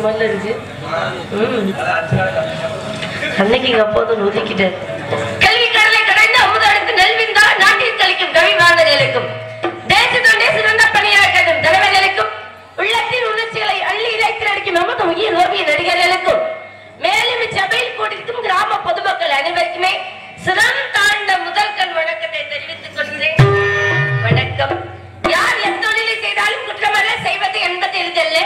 மாதிரி இருக்கு. அன்னைக்கு எங்க அப்பா வந்து ஒதுக்கிட்டாரு. கல்வி கடலை கடைந்து அமுதடுத்து நெல்விந்தா நாட்டில் கழிக்கும் கவி வாழ்ந்த நிலைக்கும் தேசத்தொண்டே சிறந்த பணியாற்றும் தலைவர் நிலைக்கும் உள்ளத்தின் உணர்ச்சிகளை அள்ளி இறைத்து நடிக்கும் நமது உயிர் ஓவிய நடிகர்களுக்கும் மேலும் இச்சபையில் கூட்டிருக்கும் கிராம பொதுமக்கள் அனைவருக்குமே சிறம் தாழ்ந்த முதல் கண் வணக்கத்தை தெரிவித்துக் கொள்கிறேன். வணக்கம். யார் எத்தொழிலை செய்தாலும் குற்றமல்ல செய்வது என்பது எளிதல்ல.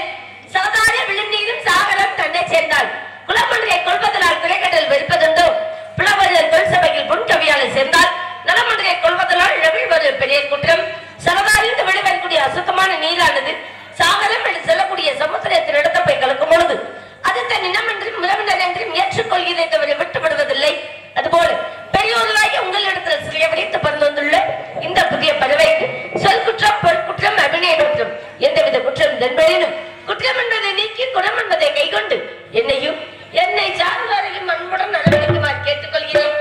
சாதாரண விழுந்தீரும் சாகரம் தன்னை சேர்ந்தால் குலமொன்றை கொள்வதனால் குறைகடல் வெறுப்பதுண்டோ புலவர்கள் தொல்சபையில் புன்கவியாளர் சேர்ந்தால் நலமொன்றை கொள்வதனால் நவிழ்வது பெரிய குற்றம். சரதாரிந்து வெளிவரக்கூடிய அசுத்தமான நீரானது சாகரம் என்று சொல்லக்கூடிய சமுத்திரத்தின் இடத்தை போய் கலக்கும் பொழுது அது தன் இனமென்றும் உறவினர் என்றும் ஏற்றுக்கொள்கிறதை தவிர விட்டுவிடுவதில்லை. அதுபோல பெரியோர்களாகி உங்களிடத்தில் சிறிய விளைத்து பறந்து வந்துள்ள இந்த புதிய பறவைக்கு சொல் குற்றம் பொருட்குற்றம் அபிநய குற்றம் எந்தவித குற்றம் தென்பெறினும் குற்றம் என்பதை நீக்கி குணம் என்பதை கைகொண்டு என்னையும் என்னை சார்ந்தவரையும் அன்புடன் நடவடிக்குமாறு கேட்டுக்கொள்கிறேன்.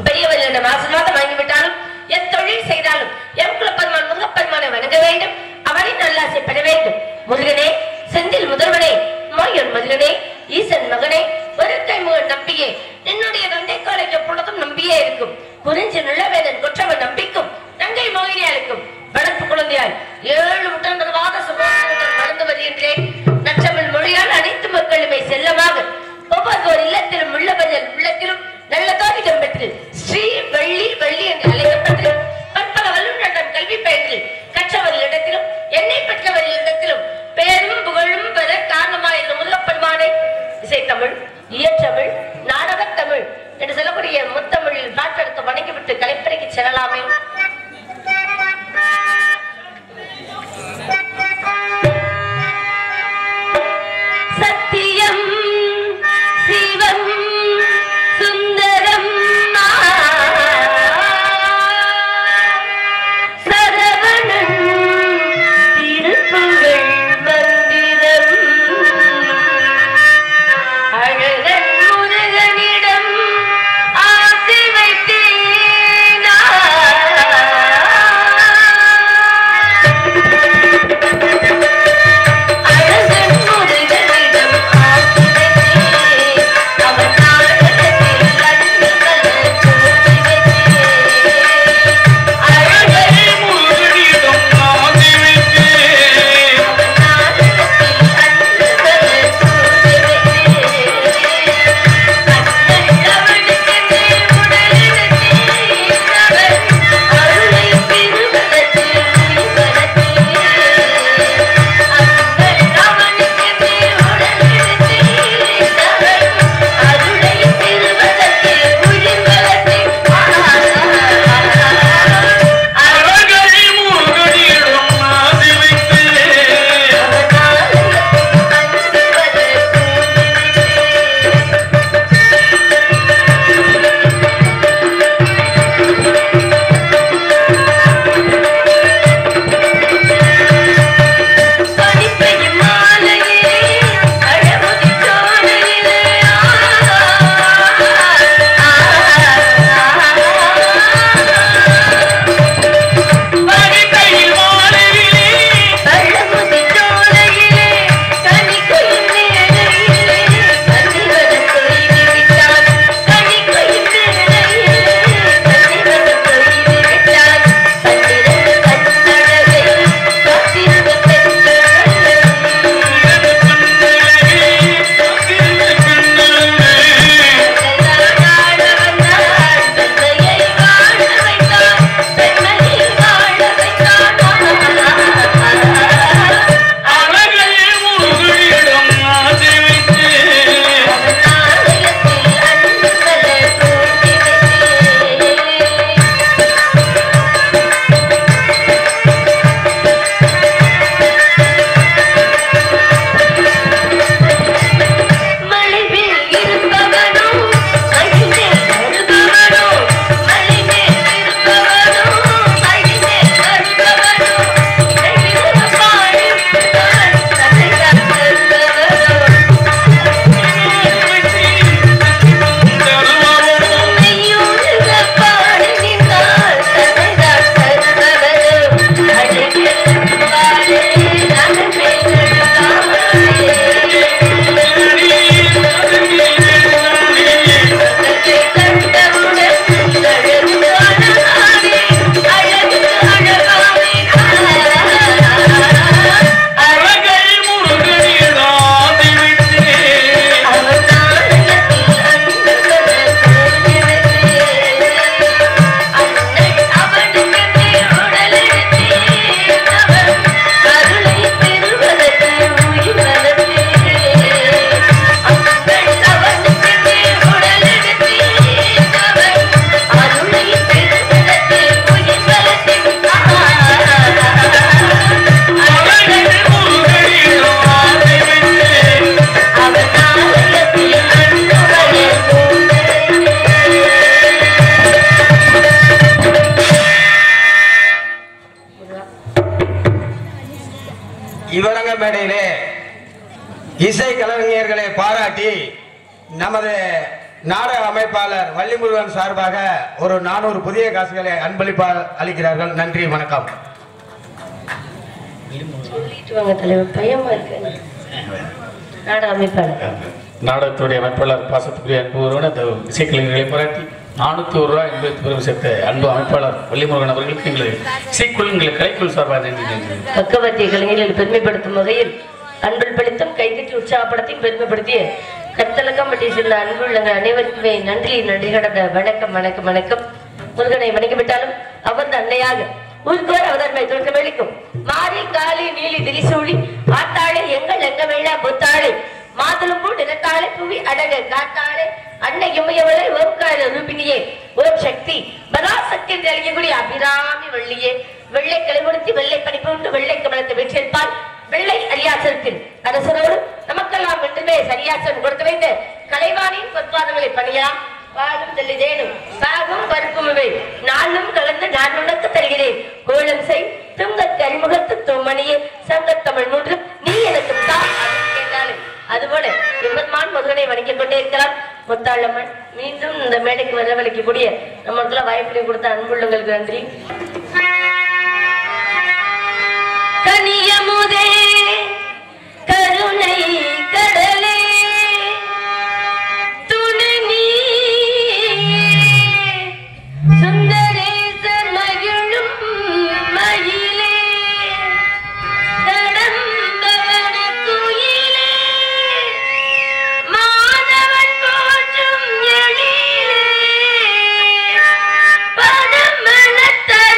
பெரியவர்களிடம் ஆசீர்வாதம் வாங்கிவிட்டாலும் எத்தொழில் செய்தாலும் எம் குலப்பெருமான் முருகப்பெருமானை வணங்க வேண்டும். அவரின் நல்லாசை பெற வேண்டும். முருகனே, செந்தில் முதல்வனே, மாயன் மதுகனே, ஈசன் மகனே, ஒருக்கை முகன் நம்பியே, என்னுடைய தந்தை காலைக்கு எப்பொழுதும் நம்பியே இருக்கும். குறிஞ்சி நிலவேதன் கொற்றவன் நம்பிக்கும் தங்கை மோகினியாருக்கும் வளர்ப்பு குழந்தையால் 7 முட்டந்தரவாத சுபாவத்துடன் வளர்ந்து வருகின்றேன். நற்றமிழ் மொழியால் அனைத்து மக்களுமே செல்லமாக ஒவ்வொரு இல்லத்திலும் உள்ளவர்கள் உள்ளத்திலும் நல்லதாக இடம்பெற்று ஸ்ரீ வள்ளி வள்ளி என்று அழைக்கப்பட்டு பற்பல வல்லுநரிடம் கல்வி பயின்று கற்றவர்களிடத்திலும் என்னை பெற்றவர்களிடத்திலும் பேரும் புகழும் பெற காரணமாயிருந்த முருகப்பெருமானை இசைத்தமிழ், இயற்றமிழ், நாடகத்தமிழ் என்று சொல்லக்கூடிய முத்தமிழில் பாட்டெடுத்து வணங்கிவிட்டு கலைப்பறைக்கு செல்லலாமே. சத்தியம் சிவம் சுந்தரம் சரவணன் திருப்புகழ் மந்திரம் அழகன் முருகனிடம் ஆசி வைத்தேனா இவரங்க மேடையிலே இசை கலைஞர்களை பாராட்டி நமது நாடக அமைப்பாளர் வள்ளிமுருகன் சார்பாக ஒரு 400 புதிய காசுகளை அன்பளிப்பாக அளிக்கிறார்கள். நன்றி, வணக்கம். நாடகத்துடைய அமைப்பாளர் பாசத்துக்குரிய அன்புடன் அந்த இசைக்கலைஞர்களை பாராட்டி 401 ரூபாய் என்பது பெருமை சேர்த்த அன்பு அமைப்பாளர் வள்ளிமுருகன் அவர்களுக்கு எங்களுக்கு இசைக்குழுங்கள் கலைக்குழு சார்பாக நன்றி. பக்கவாத்திய கலைஞர்களை பெருமைப்படுத்தும் வகையில் அன்பில் படுத்தும் கைதட்டி உற்சாகப்படுத்தி பெருமைப்படுத்திய கத்தலக்கம்பட்டி சேர்ந்த அன்புள்ளங்கள் அனைவருக்குமே நன்றி கடந்த வணக்கம் வணக்கம் வணக்கம். முருகனை வணங்கிவிட்டாலும் அவர் அன்னையாக உள்கோர் அவதன்மை தோற்றமளிக்கும் மாறி காலி நீலி திரிசூழி ஆத்தாளை எங்கள் எங்க வேளா பொத்தாளை மாதுளம்பூ நிறத்தாளை புவி அடக காத்தாளை அன்னை இமையவளை ஓம்கார ரூபினியே ஓம் சக்தி பராசக்தி என்று அழைக்கக்கூடிய அபிராமி வள்ளியே வெள்ளை கலைமுடுத்தி வெள்ளை படிப்பு உண்டு வெள்ளை கமலத்தை வெற்றிருப்பால் வெள்ளை அரியாசனத்தில் அரசரோடு நமக்கெல்லாம் என்றுமே சரியாசன் கொடுத்து வைத்த கலைவாணியின் பொற்பாதங்களை பணியலாம். பாடும் தெளிதேனும் பாகும் பருப்பும் இவை நாளும் கலந்து நான் உனக்கு தருகிறேன். கோலம் செய் துங்கத் அறிமுகத்து தூமணியே சங்கத்தமிழ் மூன்றும் நீ எனக்கு தான் கேட்டாலும் அதுபோல எம்பெருமான் முருகனை வணங்கிக் கொண்டே இருக்கலாம். முத்தாளம்மன் மீண்டும் இந்த மேடைக்கு வரவழைக்கக்கூடிய நமக்குள்ள வாய்ப்பினை கொடுத்த அன்புள்ளங்களுக்கு நன்றி. கனியமுதே கருணை கடலே சுந்தரேசர் மகிழும் மயிலே கடம்பவன குயிலே மாதவன் போற்றும் எழிலே பதமனத்தர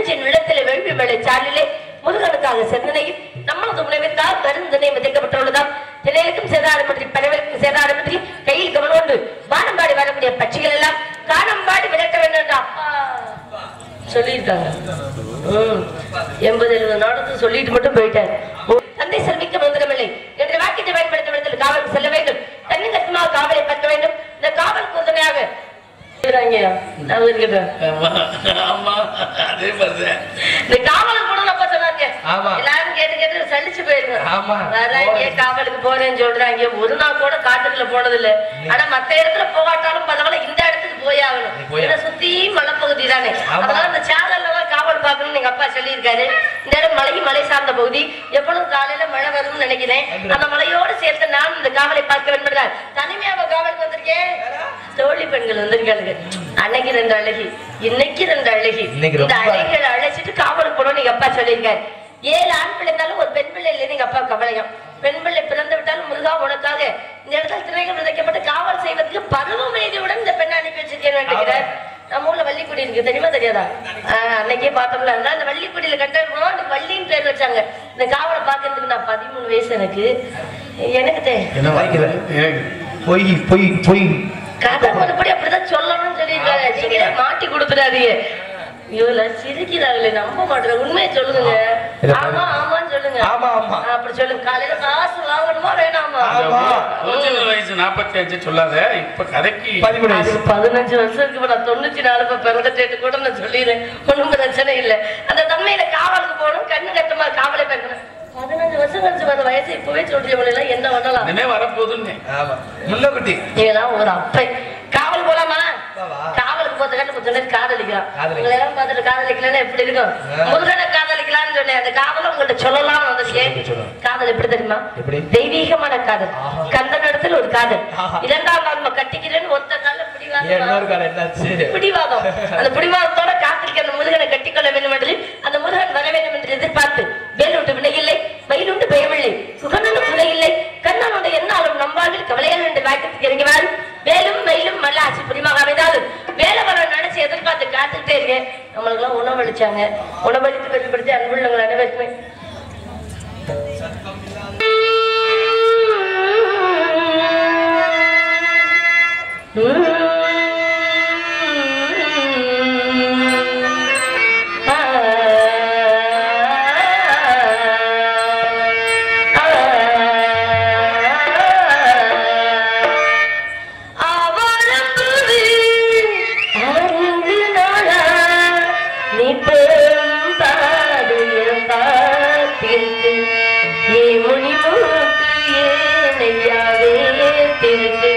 நெஞ்சு நிலத்திலே வேள்வி வேலை சாலிலே முருகனுக்காக செந்தனையும் நம்மளது உணவிற்காக கருந்தனை விதைக்கப்பட்டுள்ளதாம். திணைகளுக்கும் சேதாரமின்றி பறவைக்கும் சேதாரமின்றி கையில் கவனோண்டு வானம்பாடி வரக்கூடிய பட்சிகள் எல்லாம் காணம்பாடி விரட்ட வேண்டும் என்று அப்பா சொல்லியிருக்காங்க. 80-70 நாடகத்தை சொல்லிட்டு மட்டும் போயிட்டார். தந்தை செல்விக்க மந்திரமில்லை என்ற வாக்கியத்தை பயன்படுத்த விடத்தில் காவலுக்கு செல்ல வேண்டும். தன்னிங்கமாக காவலை பார்க்க வேண்டும். இந்த காவலுக்கு உறுதுணையாக காவலுக்கு போறேன்னு சொல்றாங்க. ஒரு நாள் கூட காட்டுக்குள்ள போனதில்லை. ஆனா மத்த இடத்துல போகாட்டாலும் பரவாயில்ல, இந்த இடத்துக்கு போய் ஆகணும். சுத்தி மலைப்பகுதி தானே, அதனால இந்த சேனல்ல காவல் பார்க்கணும்னு எங்க அப்பா சொல்லியிருக்காரு. இந்த இடம் மலை சார்ந்த பகுதி. எப்பொழுதும் காலையில மழை வரும்னு நினைக்கிறேன். அந்த மலையோடு சேர்த்து நான் இந்த காவலை பார்க்க வேண்டும். தனிமையாக காவலுக்கு வந்திருக்கேன். தோழி பெண்கள் வந்திருக்காங்க. அன்னைக்கு 2 அழகி, இன்னைக்கு 2 அழகி. இந்த அழகிகளை அழைச்சிட்டு காவலுக்கு போனோம் எங்க அப்பா சொல்லியிருக்காரு. 7 ஆண் பிள்ளை இருந்தாலும் ஒரு பெண் பிள்ளை இல்லைன்னு எங்க அப்பா கவலையம். பெண் பிள்ளை பிறந்து விட்டாலும் முருகா உனக்காக இந்த இடத்துல திரைகள் விதைக்கப்பட்டு காவல் செய்வதற்கு பருவ வயதியுடன் இந்த பெண்ணை அனுப்பி வச்சிருக்கேன் வேண்டுகிறார். நம்ம ஊர்ல வள்ளிக்குடி இருக்கு, தெரியுமா தெரியாதா? அன்னைக்கே பார்த்தோம்ல. அந்த வள்ளிக்குடியில கட்டணும், அந்த வள்ளின்னு பேர் வச்சாங்க. இந்த காவலை பார்க்கறதுக்கு நான் 13 வயசு எனக்கு கதை மறுபடி அப்படிதான் சொல்லணும்னு சொல்லியிருக்காரு. நீங்களே மாட்டி கொடுத்துடாதீங்க. இவள சிரிக்கிறாங்களே, நம்ப மாட்டேன். உண்மையை சொல்லுங்க. ஆமா ஆமான்னு சொல்லுங்க. அப்படி சொல்லுங்க. காலையில காசு வாங்கணுமா வேணாமா? வயசு 45 சொல்லாத. இப்ப கதைக்கு 15 வருஷம் இருக்கு. நான் 94 பிறந்தேட்டு கூட நான் சொல்லிடுறேன். ஒண்ணும் பிரச்சனை இல்லை. அந்த தம்மையில காவலுக்கு போகணும். கண்ணு கட்டமா காவலை பார்க்கணும். 15 வருஷம் கழிச்சு வர வயசு இப்பவே சொல்றீங்க. என்ன பண்ணலாம் வரப்போகுதுன்னு முன்னகுட்டி நீங்களாம் ஒரு அப்பை. காவல் போலாமா? காவலுக்கு போறதுக்காக கொஞ்ச நேரம் காதலிக்கலாம். உங்களை எல்லாம் பார்த்துட்டு காதலிக்கலன்னா எப்படி இருக்கும்? முருகனை காதலிக்கலாம்னு சொன்னேன். அந்த காவலை உங்கள்கிட்ட சொல்லலாம் வந்து. காதல் எப்படி தெரியுமா? தெய்வீகமான காதல். கந்தன் இடத்துல ஒரு காதல். 2ஆம் நாள் கட்டிக்கிறேன்னு ஒத்த கால பிடிவாதம். அந்த பிடிவாதத்தோட காத்திருக்க அந்த முருகனை கட்டிக்கொள்ள வேண்டும் என்று, அந்த முருகன் வர வேண்டும் என்று எதிர்பார்த்து வேலுண்டு வினையில்லை, மயிலுண்டு பயமில்லை, சுகனு துணை இல்லை, கண்ணனோட என்னாலும் நம்பாவில் கவலைகள் என்று வாக்கத்துக்கு இறங்கிவார். வேலும் மயிலும் மல்ல ஆட்சி புரிமாக அமைந்தாலும் வேலை நினைச்சு எதிர்பார்த்து காத்துக்கிட்டே இருக்கேன். நம்மளுக்கு எல்லாம் உணவளிச்சாங்க. உணவளித்து வெளிப்படுத்தி அன்புள்ளவங்களை அனைவருக்குமே திருட்டு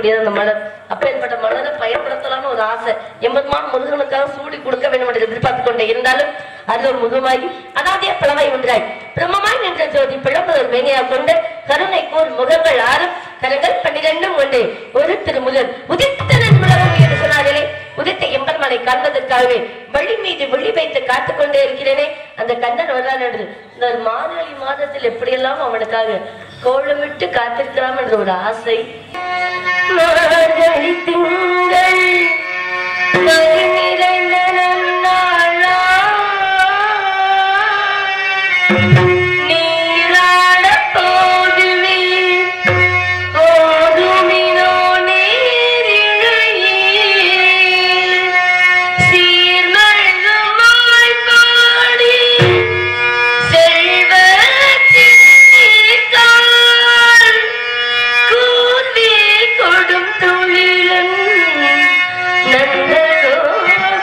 இருக்கக்கூடியது அந்த மலர். அப்பேற்பட்ட மலரை பயன்படுத்தலாம்னு ஒரு ஆசை எம்பெருமான் முருகனுக்காக சூடி கொடுக்க வேண்டும் என்று எதிர்பார்த்து கொண்டே இருந்தாலும் அது ஒரு முதுமாகி அனாதிய பிளவை ஒன்றாய் பிரம்மமாய் நின்ற ஜோதி பிளம்புதல் மேனியாக கொண்டு கருணை கூர் முகங்கள் 6 கரங்கள் 12 கொண்டு ஒரு திருமுகன் உதித்தனன் உலகம் என்று சொன்னார்களே, உதித்த எம்பெருமானை காண்பதற்காகவே வழி மீது விழி வைத்து காத்துக் கொண்டே இருக்கிறேனே அந்த கண்ணன் வர்றான் என்று இந்த மார்கழி மாதத்தில் எப்படியெல்லாம் அவனுக்காக கோலமிட்டு காத்திருக்கிறான் என்ற ஒரு ஆசை. மார்கழி திங்கள் நிறைந்த நன்னாளா நீராட போதுவே ஓதுமினோ நீரிழையே சீர்மழுமாய் பாடி செல்வத்தின் நீர்தான் கூர்வேல் கொடும் தொழிலன் நந்தலோகல்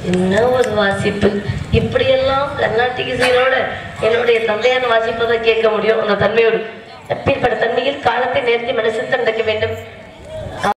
என்ன ஒரு வாசிப்பு! இப்படியெல்லாம் கர்நாடிக் இசையோட என்னுடைய தந்தையான வாசிப்பதை கேட்க முடியும். அந்த தன்மையோடு எப்பேற்பட்ட தன்மையில் காலத்தை நேர்த்தி மனசில் நடக்க வேண்டும்.